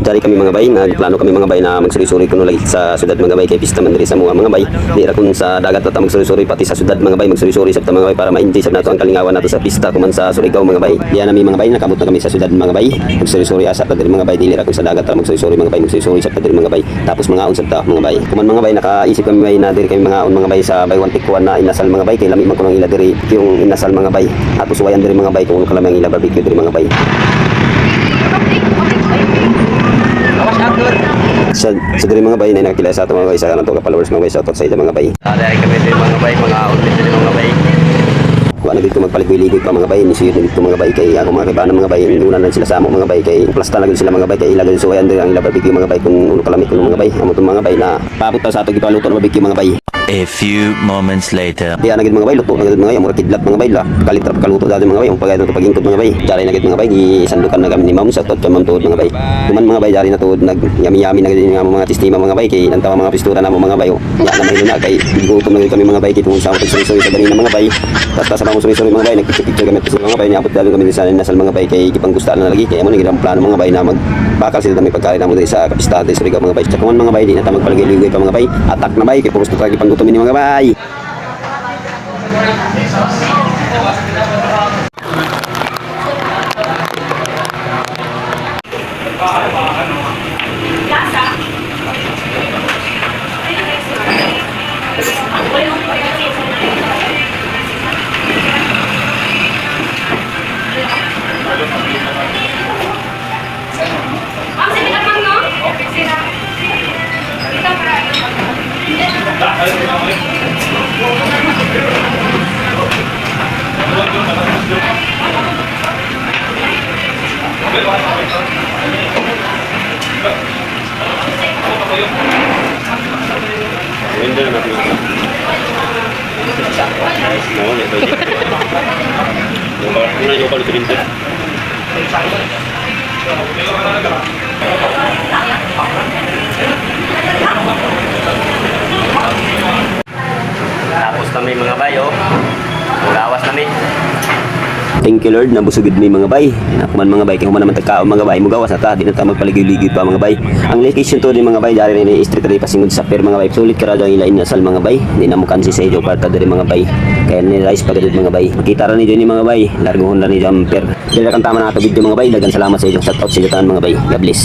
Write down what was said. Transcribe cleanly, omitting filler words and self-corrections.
Dari kami mga bay, nagplano kami mga bay na magsuri-suri kuno lagi sa syudad mga bay kay pista man diri sa mga bay. Di ra kun sa dagat ta magsuri-suri pati sa syudad mga bay magsuri-suri sa mga bay para ma-enjoy sa nato ang kalingawan nato sa pista kuman sa Surigao mga bay. Diyan nami mga bay nakamot na kami sa syudad mga bay. Magsuri-suri asa ta diri mga bay dili ra kun sa dagat ta magsuri-suri mga bay magsuri-suri sa diri mga bay. Tapos mga unsad ta mga bay. Kuman mga bay nakaisip kami bay na diri kami mga bay sa baywan tikwan na inasal mga bay kay lami man kuno ila diri yung inasal mga bay. Tapos wayan diri mga bay kung kalami ang ila barbecue diri mga bay. Sa diri mga bay na nakakilala sa ato mga bay sa kanang to followers mga bay sa sa mga bay. Dahil kami dito mga bay, mga outfit dito mga bay. Kuha na dito magpalig-ligoy pa mga bay, nisiyot na dito mga bay kay ako mga kaibahan mga bay, una na sila sa amo mga bay kay plasta na sila mga bay kay ilagay so ayan diri ang ila barbecue mga bay kung uno kalamit kuno mga bay. Amo mga bay na paabot sa ato gipaluto na barbecue mga bay. A few moments later. Diya na gid mga bay, luto na gid mga bay, mura kidlat mga bay la. Kalitra kaluto dati mga bay, ang pagayto to pagingkod mga bay. Dari na gid mga bay, gisandukan na kami ni Ma'am sa tot kay Ma'am tuod mga bay. Kuman mga bay dari na tuod nag yami-yami na gid nga mga tistima mga bay kay nantawa mga pistura na mga bay. Ya na may na kay gutom na gid kami mga bay kay tungod sa pagsusuy sa ganina mga bay. Tapos sa mga susuy mga bay nagpicture kami sa mga bay niabot dali kami sa nasal mga bay kay gipanggusta na lagi kay amo ni gid ang plano mga bay na magbakal sila kami pagkain namo sa kapista sa Surigao mga bay. Sa kuman mga bay di na ta magpaligay-ligoy pa mga bay. Atak na bay kay puros na gipanggutom ni mga bay. Tapos kami mga bay, oh. Magawas kami. Thank you Lord na busugid mi mga bay. Nakuman mga bay kay human naman tagkao mga bay mugawas ata di na ta magpaligid-ligid pa mga bay. Ang location to ni mga bay dari ni street ray pasingod sa pier mga bay. Sulit ka ra ang ilain nasal mga bay. Di na mo kansi sa iyo kwarta diri mga bay. Kaya ni rice pagad mga bay. Makita ra ni ni mga bay. Largohon ra ni jumper. Dili kan tama na ato video mga bay. Dagan salamat sa inyong shout out sa mga bay. God bless.